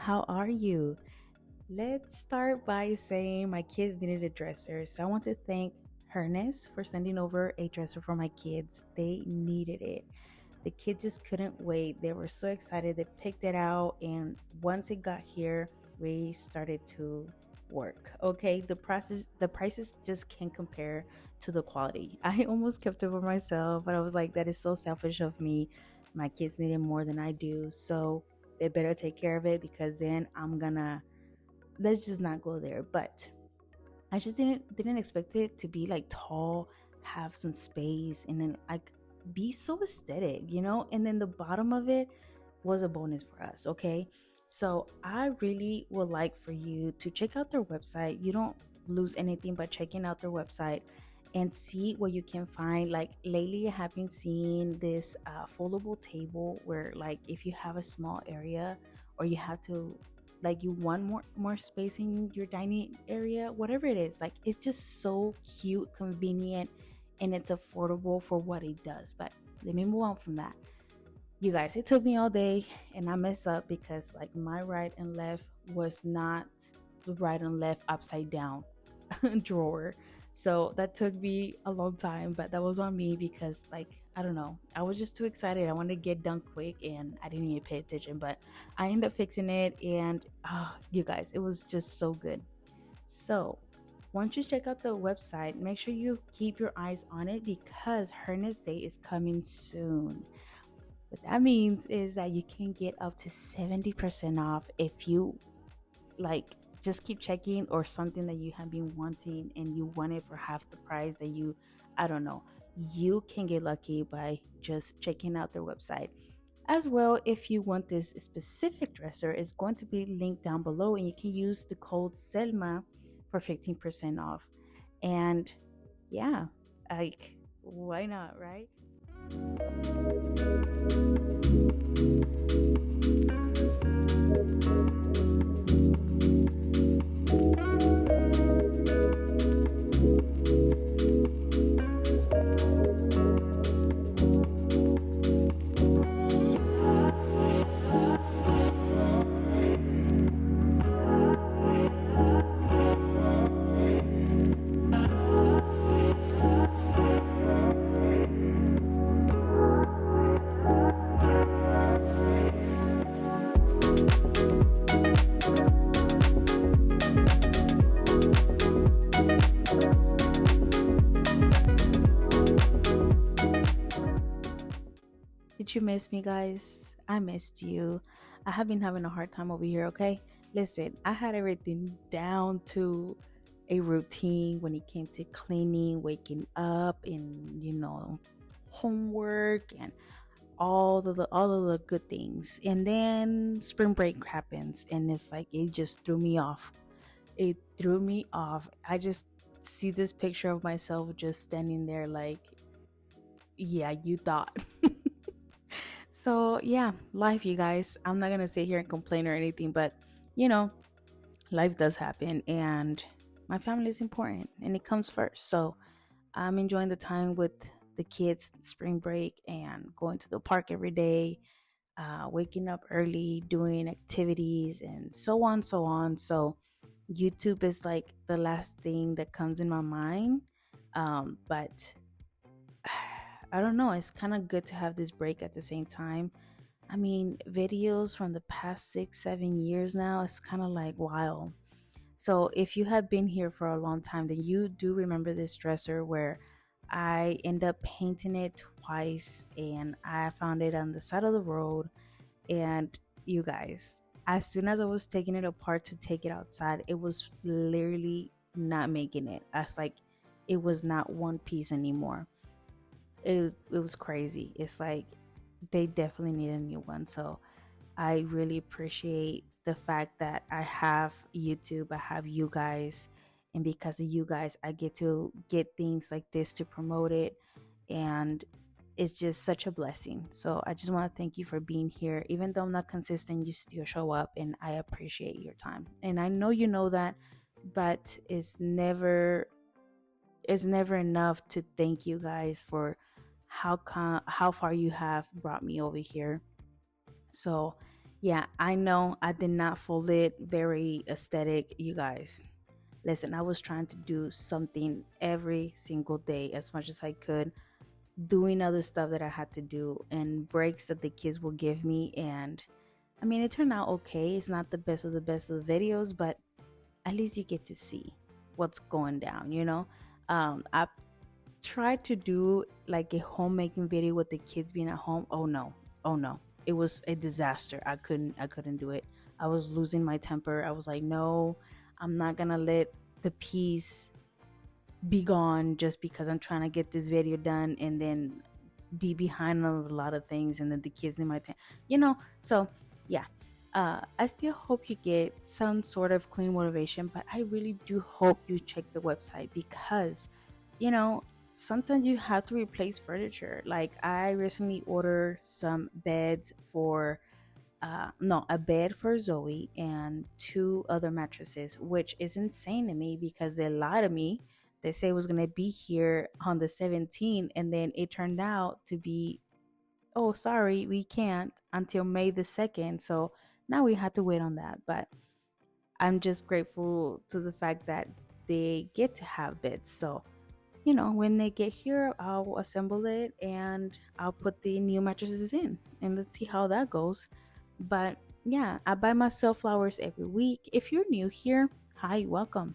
How are you? Let's start by saying my kids needed a dresser. So I want to thank Hernes for sending over a dresser for my kids. They needed it. The kids just couldn't wait. They were so excited. They picked it out. And once it got here, we started to work. Okay. The prices just can't compare to the quality. I almost kept it for myself, but I was like, that is so selfish of me. My kids need it more than I do. So they better take care of it because then I'm gonna let's just not go there. But I just didn't expect it to be like tall, have some space, and then like be so aesthetic. And then the bottom of it was a bonus for us. Okay, so I really would like for you to check out their website. You don't lose anything by checking out their website and see what you can find. Like lately I have been seeing this foldable table where, like, if you have a small area or you have to, like, you want more space in your dining area, whatever it is, like, it's just so cute, convenient, and it's affordable for what it does. But let me move on from that. You guys, it took me all day and I messed up because, like, my right and left was not the right and left upside down drawer. So that took me a long time, but that was on me because, like, I don't know, I was just too excited. I wanted to get done quick and I didn't even pay attention, but I ended up fixing it. And you guys, it was just so good. So once you check out the website, make sure you keep your eyes on it because Hernes Day is coming soon. What that means is that you can get up to 70% off if you, like, just keep checking, or something that you have been wanting and you want it for half the price that you, I don't know, you can get lucky by just checking out their website. As well, if you want this specific dresser, it's going to be linked down below and you can use the code Selma for 15% off. And yeah, like, why not, right? Did you miss me, guys? I missed you. I have been having a hard time over here, okay? Listen, I had everything down to a routine when it came to cleaning, waking up, and, homework and all of the good things. And then spring break happens and it's like it just threw me off. It threw me off. I just see this picture of myself just standing there like, yeah, you thought. So yeah, life, you guys. I'm not gonna sit here and complain or anything, but you know, life does happen, and my family is important, and it comes first. So I'm enjoying the time with the kids, spring break, and going to the park every day, waking up early, doing activities, and so on, so on. So YouTube is like the last thing that comes in my mind, but I don't know. It's kind of good to have this break at the same time. I mean, videos from the past 6, 7 years now, it's kind of like wow. So if you have been here for a long time, then you do remember this dresser where I end up painting it twice and I found it on the side of the road. And you guys, as soon as I was taking it apart to take it outside, it was literally not making it. As like it was not one piece anymore. It was crazy. It's like they definitely need a new one. So I really appreciate the fact that I have YouTube, I have you guys, and because of you guys, I get to get things like this to promote it, and it's just such a blessing. So I just want to thank you for being here. Even though I'm not consistent, you still show up, and I appreciate your time. And I know you know that, but it's never enough to thank you guys for how far you have brought me over here. So Yeah, I know I did not fold it very aesthetic, you guys. Listen, I was trying to do something every single day as much as I could, doing other stuff that I had to do and breaks that the kids will give me. And I mean, it turned out okay. It's not the best of the videos, but at least you get to see what's going down, you know? I tried to do like a homemaking video with the kids being at home. Oh no. Oh no. It was a disaster. I couldn't do it. I was losing my temper. I was like, "No, I'm not going to let the peace be gone just because I'm trying to get this video done and then be behind on a lot of things and then the kids in my tent, you know." So yeah, I still hope you get some sort of clean motivation, but I really do hope you check the website because, you know, sometimes you have to replace furniture. Like I recently ordered some beds for no, a bed for Zoe and two other mattresses, which is insane to me because they lied to me. They say it was gonna be here on the 17th, and then it turned out to be, oh, sorry, we can't until May the 2nd. So now we had to wait on that. But I'm just grateful to the fact that they get to have beds. So, you know, when they get here, I'll assemble it and I'll put the new mattresses in and let's see how that goes. But yeah, I buy myself flowers every week. If you're new here, hi, welcome.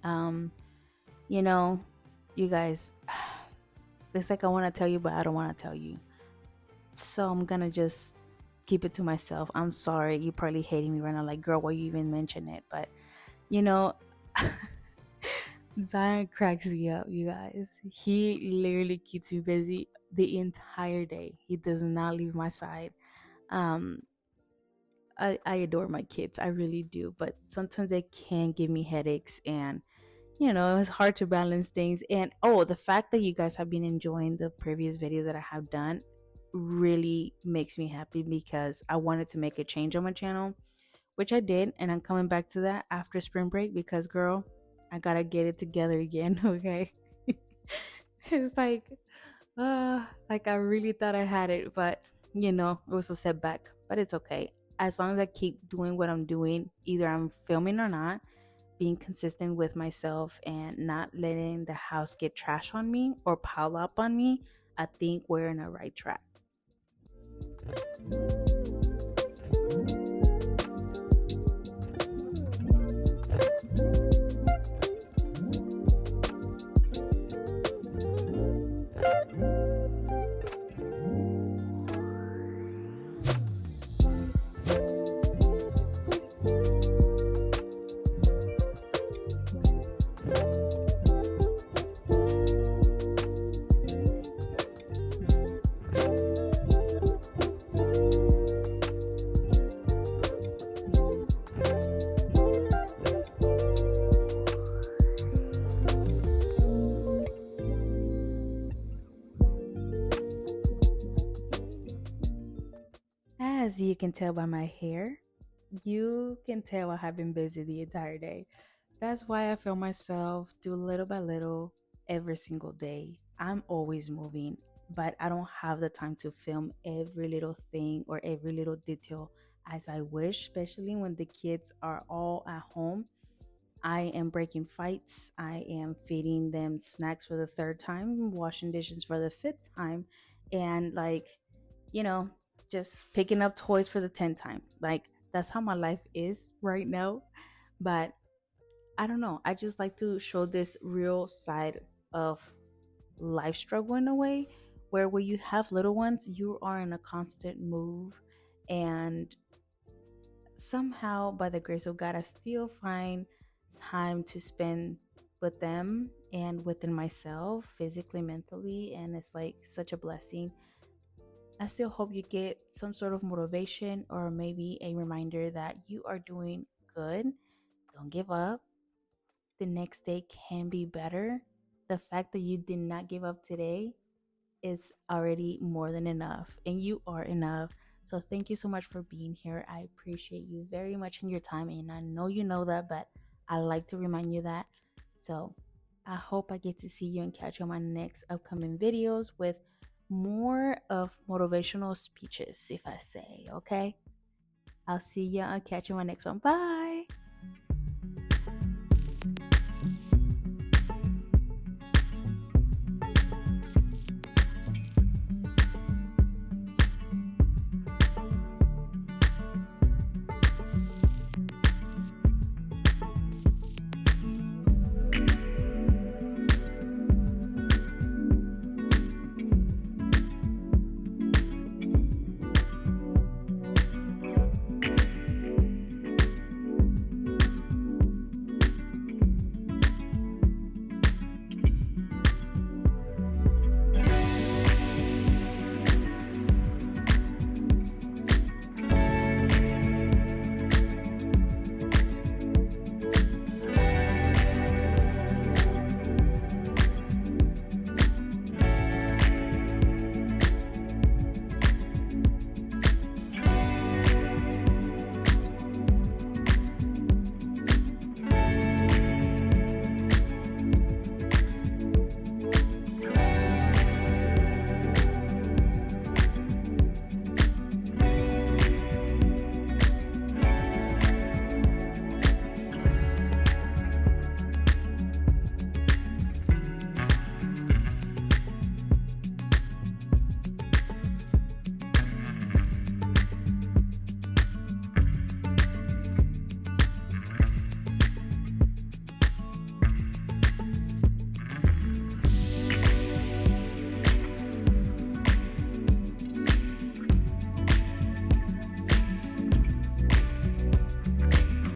Um, you know, you guys, it's like I want to tell you, but I don't want to tell you. So I'm gonna just keep it to myself. I'm sorry, you probably hating me right now, like, girl, why you even mention it? But you know, Zion cracks me up, you guys. He literally keeps me busy the entire day. He does not leave my side. Um, I adore my kids, I really do, but sometimes they can give me headaches, and you know, it's hard to balance things. And oh, the fact that you guys have been enjoying the previous videos that I have done really makes me happy because I wanted to make a change on my channel, which I did, and I'm coming back to that after spring break because, girl, I gotta get it together again. Okay. It's like I really thought I had it, but you know, it was a setback. But it's okay. As long as I keep doing what I'm doing, either I'm filming or not, being consistent with myself and not letting the house get trash on me or pile up on me, I think we're in the right track. As you can tell by my hair, you can tell I have been busy the entire day. That's why I film myself do little by little every single day. I'm always moving, but I don't have the time to film every little thing or every little detail as I wish, especially when the kids are all at home. I am breaking fights. I am feeding them snacks for the third time, washing dishes for the fifth time, and like, you know, just picking up toys for the 10th time. Like, that's how my life is right now. But I don't know. I just like to show this real side of life struggle in a way where when you have little ones, you are in a constant move. And somehow, by the grace of God, I still find time to spend with them and within myself, physically, mentally. And it's like such a blessing. I still hope you get some sort of motivation or maybe a reminder that you are doing good. Don't give up. The next day can be better. The fact that you did not give up today is already more than enough, and you are enough. So, thank you so much for being here. I appreciate you very much in your time, and I know you know that, but I like to remind you that. So, I hope I get to see you and catch you on my next upcoming videos with more of motivational speeches, if I say, okay? I'll see you. I'll catch you on my next one. Bye.